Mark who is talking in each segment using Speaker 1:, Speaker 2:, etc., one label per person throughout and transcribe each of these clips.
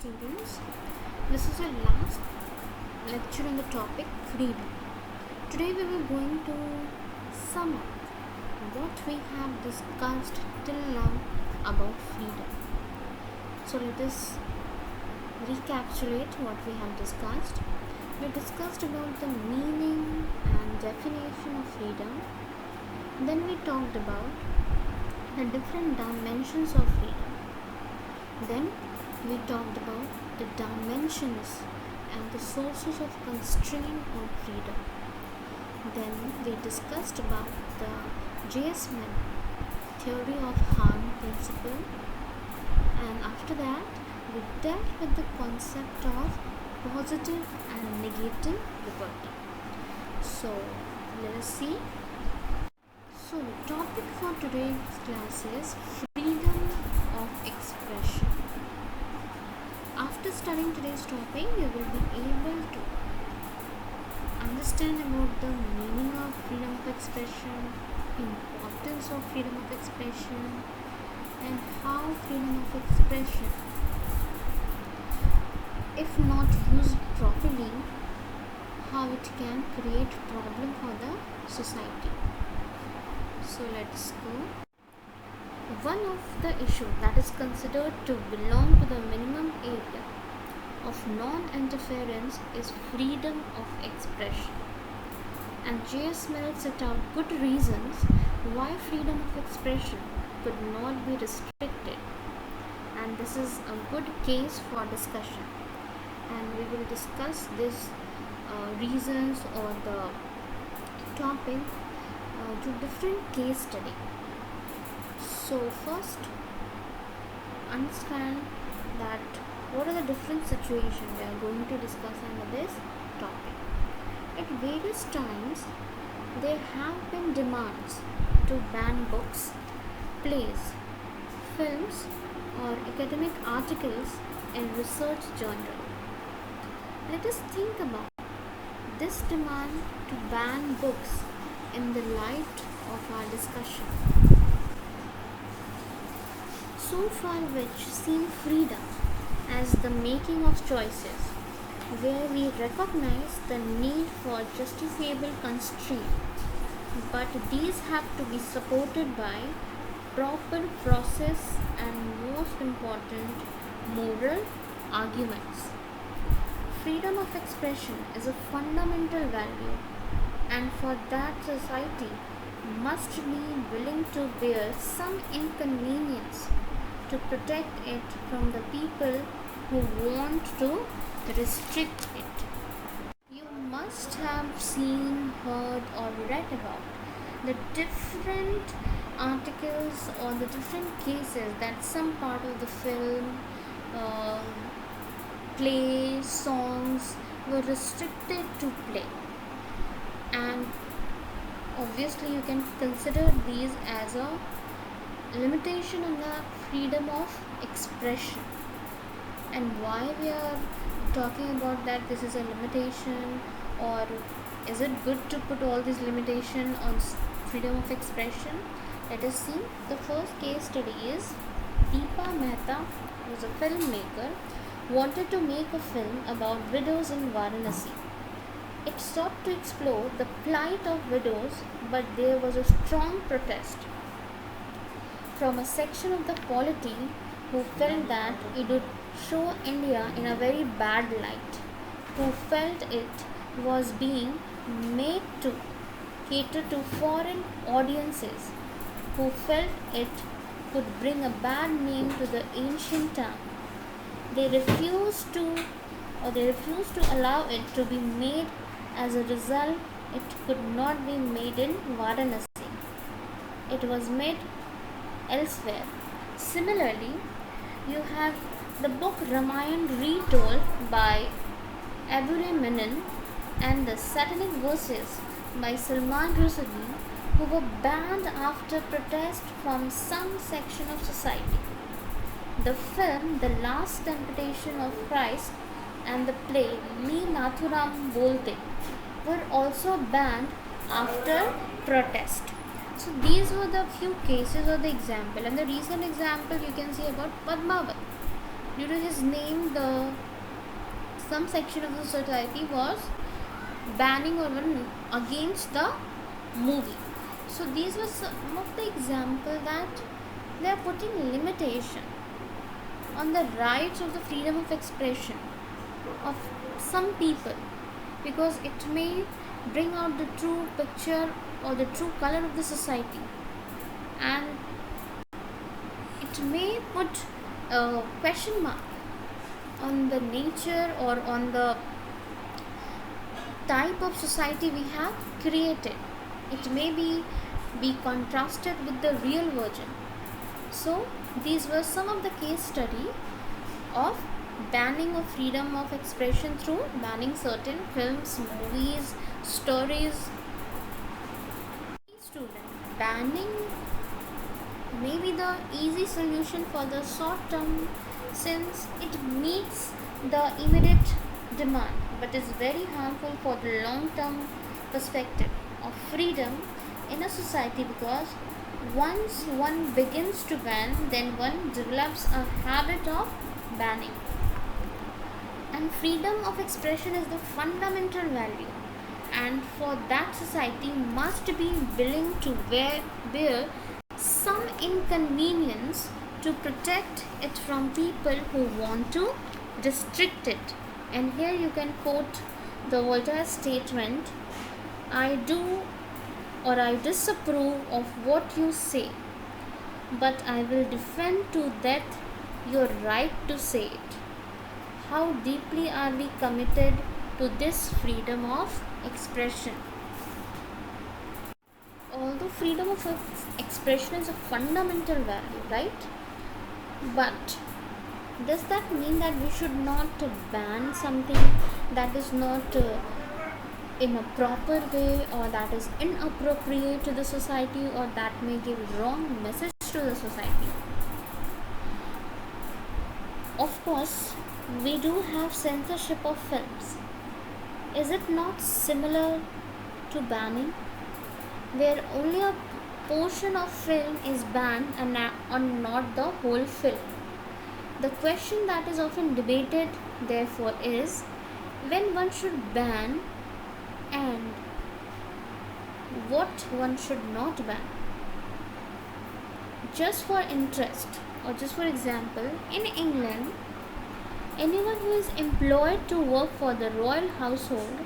Speaker 1: students. This is our last lecture on the topic freedom. Today we were going to sum up what we have discussed till now about freedom. So let us recapitulate what we have discussed. We discussed about the meaning and definition of freedom. Then we talked about the different dimensions of freedom. Then we talked about the dimensions and the sources of constraint on freedom. Then we discussed about the J.S. Mill theory of harm principle, and after that we dealt with the concept of positive and negative liberty. So let us see. So the topic for today's class is freedom of expression. After studying today's topic, you will be able to understand about the meaning of freedom of expression, importance of freedom of expression, and how freedom of expression, if not used properly, how it can create problem for the society. So let's go. One of the issues that is considered to belong to the minimum area of non-interference is freedom of expression. And J.S. Mill set out good reasons why freedom of expression could not be restricted. And this is a good case for discussion. And we will discuss these reasons or the topic to different case study. So first, understand that what are the different situations we are going to discuss under this topic. At various times, there have been demands to ban books, plays, films, or academic articles in research journals. Let us think about this demand to ban books in the light of our discussion. So far which seem freedom as the making of choices, where we recognize the need for justifiable constraint, but these have to be supported by proper process and most important, moral arguments. Freedom of expression is a fundamental value, and for that society must be willing to bear some inconvenience to protect it from the people who want to restrict it. You must have seen, heard, or read about the different articles or the different cases that some part of the film, play, songs were restricted to play. And obviously you can consider these as a limitation on the freedom of expression. And why we are talking about that this is a limitation, or is it good to put all these limitation on freedom of expression? Let us see. The first case study is Deepa Mehta, who is a filmmaker, wanted to make a film about widows in Varanasi. It sought to explore the plight of widows, but there was a strong protest from a section of the polity who felt that it would show India in a very bad light, who felt it was being made to cater to foreign audiences, who felt it could bring a bad name to the ancient town. They refused to allow it to be made. As a result, it could not be made in Varanasi. It was made elsewhere. Similarly, you have the book Ramayana retold by Abure Menon and the Satanic Verses by Salman Rushdie, who were banned after protest from some section of society. The film The Last Temptation of Christ and the play Me Nathuram Bolte were also banned after protest. So these were the few cases or the example, and the recent example you can see about Padmavat. due to his name, the some section of the society was banning or against the movie. So these were some of the example that they are putting limitation on the rights of the freedom of expression of some people, because it may bring out the true picture or the true color of the society, and it may put a question mark on the nature or on the type of society we have created. It may be contrasted with the real version. So these were some of the case study of banning of freedom of expression through banning certain films, movies, stories. Student, banning may be the easy solution for the short term since it meets the immediate demand, but is very harmful for the long term perspective of freedom in a society, because once one begins to ban, then one develops a habit of banning. And freedom of expression is the fundamental value, and for that society must be willing to bear some inconvenience to protect it from people who want to restrict it. And here you can quote the Voltaire statement, I do or I disapprove of what you say, but I will defend to death your right to say it. How deeply are we committed to this freedom of expression? Although freedom of expression is a fundamental value, right? But does that mean that we should not ban something that is not in a proper way, or that is inappropriate to the society, or that may give wrong message to the society? Of course, we do have censorship of films. Is it not similar to banning, where only a portion of film is banned and not the whole film? The question that is often debated, therefore, is when one should ban and what one should not ban. Just for interest, or just for example, in England, anyone who is employed to work for the royal household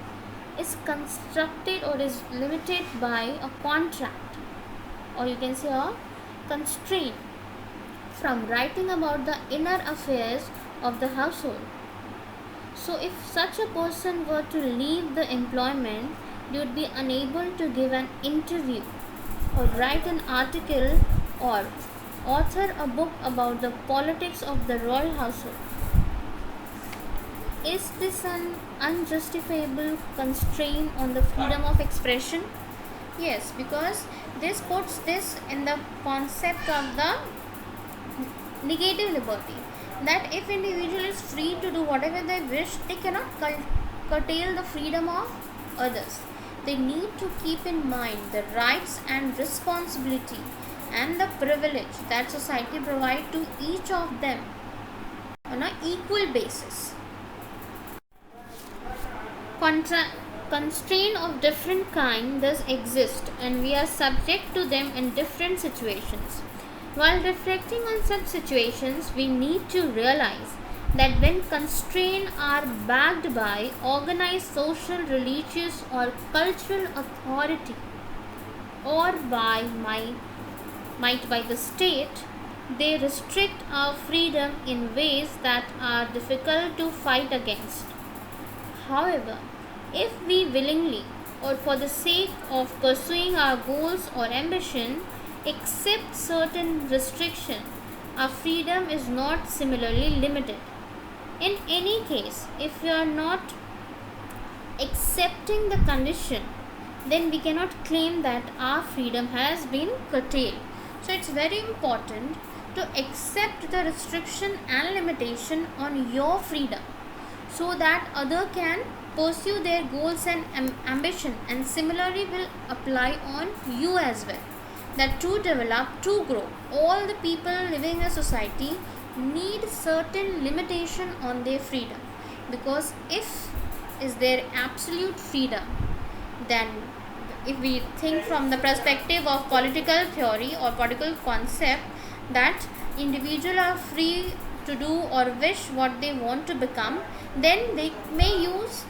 Speaker 1: is constructed or is limited by a contract, or you can say a constraint, from writing about the inner affairs of the household. So if such a person were to leave the employment, they would be unable to give an interview or write an article or author a book about the politics of the royal household. Is this an unjustifiable constraint on the freedom of expression? Yes, because this puts this in the concept of the negative liberty, that if individual is free to do whatever they wish, they cannot curtail the freedom of others. They need to keep in mind the rights and responsibility and the privilege that society provides to each of them on an equal basis. Constraint of different kind does exist, and we are subject to them in different situations. While reflecting on such situations, we need to realize that when constraints are backed by organized social, religious, or cultural authority, or might by the state, they restrict our freedom in ways that are difficult to fight against. However, if we willingly, or for the sake of pursuing our goals or ambition, accept certain restriction, our freedom is not similarly limited. In any case, if we are not accepting the condition, then we cannot claim that our freedom has been curtailed. So it's very important to accept the restriction and limitation on your freedom, so that other can pursue their goals and ambition, and similarly will apply on you as well, that to develop, to grow, all the people living in a society need certain limitation on their freedom, because if is their absolute freedom, then if we think from the perspective of political theory or political concept, that individuals are free to do or wish what they want to become, then they may use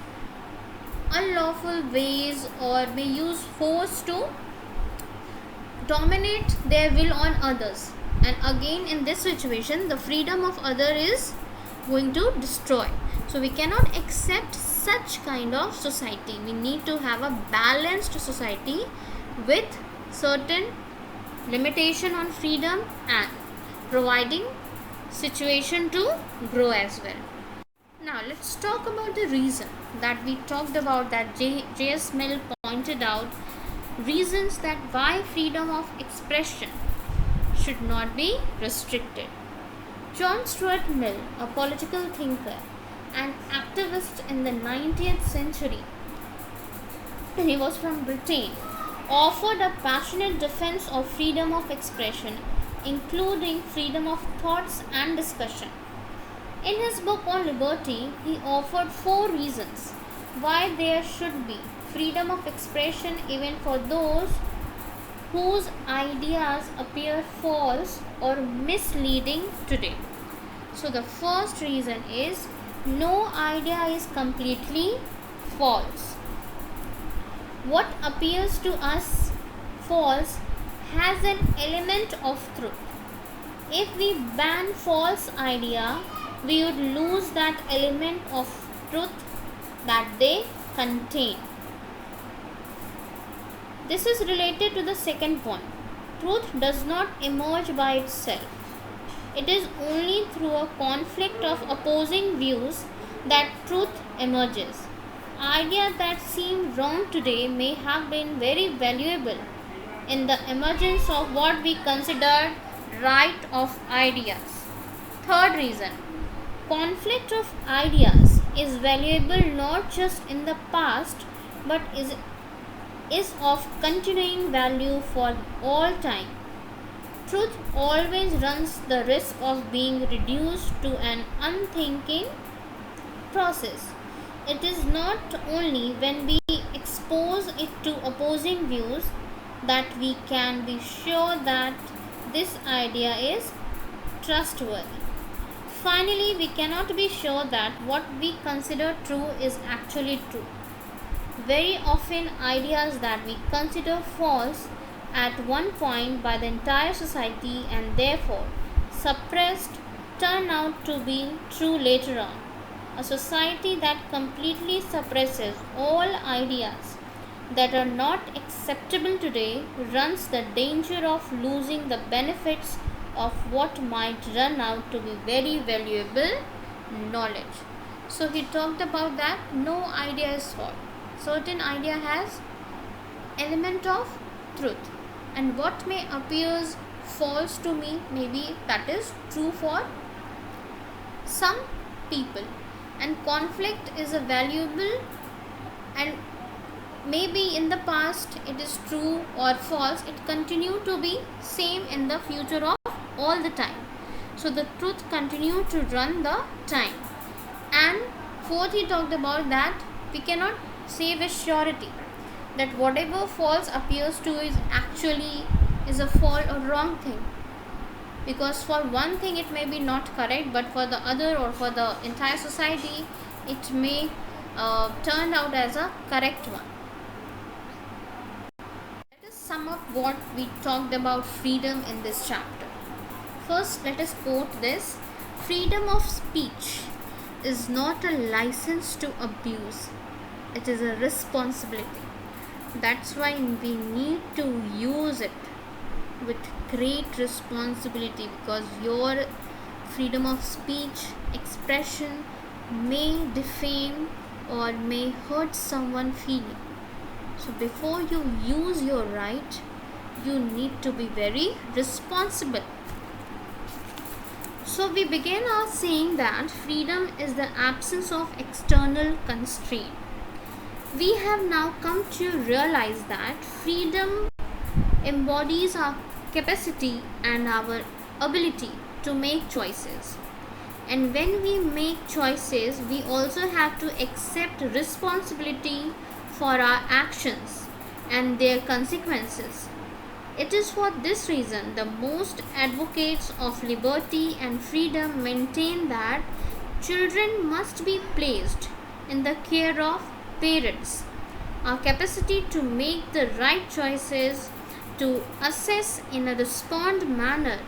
Speaker 1: unlawful ways or may use force to dominate their will on others. And again, in this situation, the freedom of other is going to destroy. So we cannot accept such kind of society. We need to have a balanced society with certain limitation on freedom and providing situation to grow as well. Now let's talk about the reason that we talked about, that J.S. Mill pointed out reasons that why freedom of expression should not be restricted. John Stuart Mill, a political thinker and activist in the 19th century, he was from Britain, offered a passionate defense of freedom of expression, including freedom of thoughts and discussion. In his book on liberty, he offered 4 reasons why there should be freedom of expression even for those whose ideas appear false or misleading today. So the first reason is, no idea is completely false. What appears to us false has an element of truth. If we ban false idea, we would lose that element of truth that they contain. This is related to the second point. Truth does not emerge by itself. It is only through a conflict of opposing views that truth emerges. Ideas that seem wrong today may have been very valuable in the emergence of what we consider right of ideas. Third reason, conflict of ideas is valuable not just in the past but is of continuing value for all time. Truth always runs the risk of being reduced to an unthinking process. It is not only when we expose it to opposing views that we can be sure that this idea is trustworthy. Finally, we cannot be sure that what we consider true is actually true. Very often, ideas that we consider false at one point by the entire society and therefore suppressed turn out to be true later on. A society that completely suppresses all ideas that are not acceptable today runs the danger of losing the benefits of what might run out to be very valuable knowledge. So he talked about that no idea is false. Certain idea has element of truth, and what may appears false to me, maybe that is true for some people. And conflict is a valuable, and maybe in the past it is true or false, it continue to be same in the future of all the time. So the truth continue to run the time. And fourth, he talked about that we cannot say with surety that whatever false appears to is actually is a false or wrong thing, because for one thing it may be not correct, but for the other or for the entire society it may turn out as a correct one. Let us sum up what we talked about freedom in this chapter. First, let us quote this: freedom of speech is not a license to abuse, it is a responsibility. That's why we need to use it with great responsibility, because your freedom of speech, expression may defame or may hurt someone's feeling. So before you use your right, you need to be very responsible. So we began our saying that freedom is the absence of external constraint. We have now come to realize that freedom embodies our capacity and our ability to make choices. And when we make choices, we also have to accept responsibility for our actions and their consequences. It is for this reason the most advocates of liberty and freedom maintain that children must be placed in the care of parents. Our capacity to make the right choices, to assess in a respond manner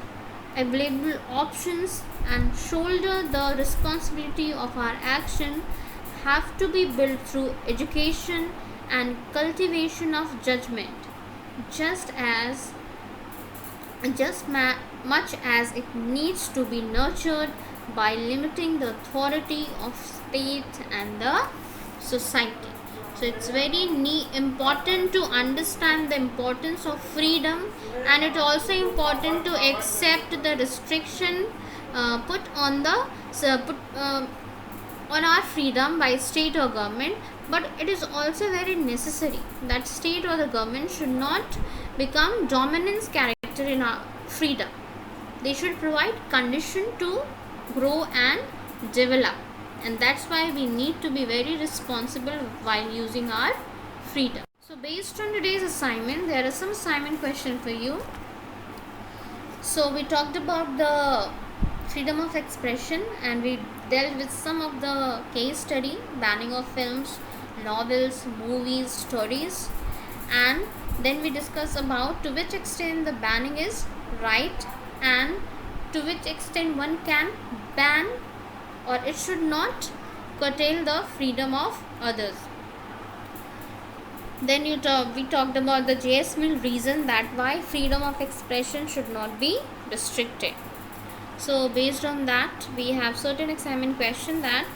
Speaker 1: available options and shoulder the responsibility of our action have to be built through education and cultivation of judgment, just as much as it needs to be nurtured by limiting the authority of state and the society. So it's very important to understand the importance of freedom, and it's also important to accept the restriction put on the put on our freedom by state or government. But it is also very necessary that state or the government should not become dominance character in our freedom. They should provide condition to grow and develop, and that's why we need to be very responsible while using our freedom. So based on today's assignment, there are some assignment questions for you. So we talked about the freedom of expression, and we dealt with some of the case study, banning of films, novels, movies, stories, and then we discussed about to which extent the banning is right and to which extent one can ban or it should not curtail the freedom of others. Then we talked about the J.S. Mill reason that why freedom of expression should not be restricted. So based on that, we have certain assignment question that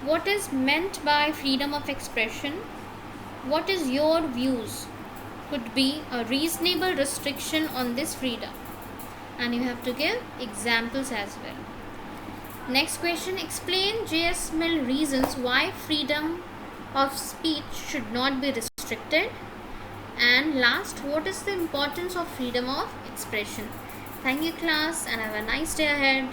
Speaker 1: what is meant by freedom of expression? What is your views could be a reasonable restriction on this freedom? And you have to give examples as well. Next question, explain J.S. Mill reasons why freedom of speech should not be restricted. And last, what is the importance of freedom of expression? Thank you class, and have a nice day ahead.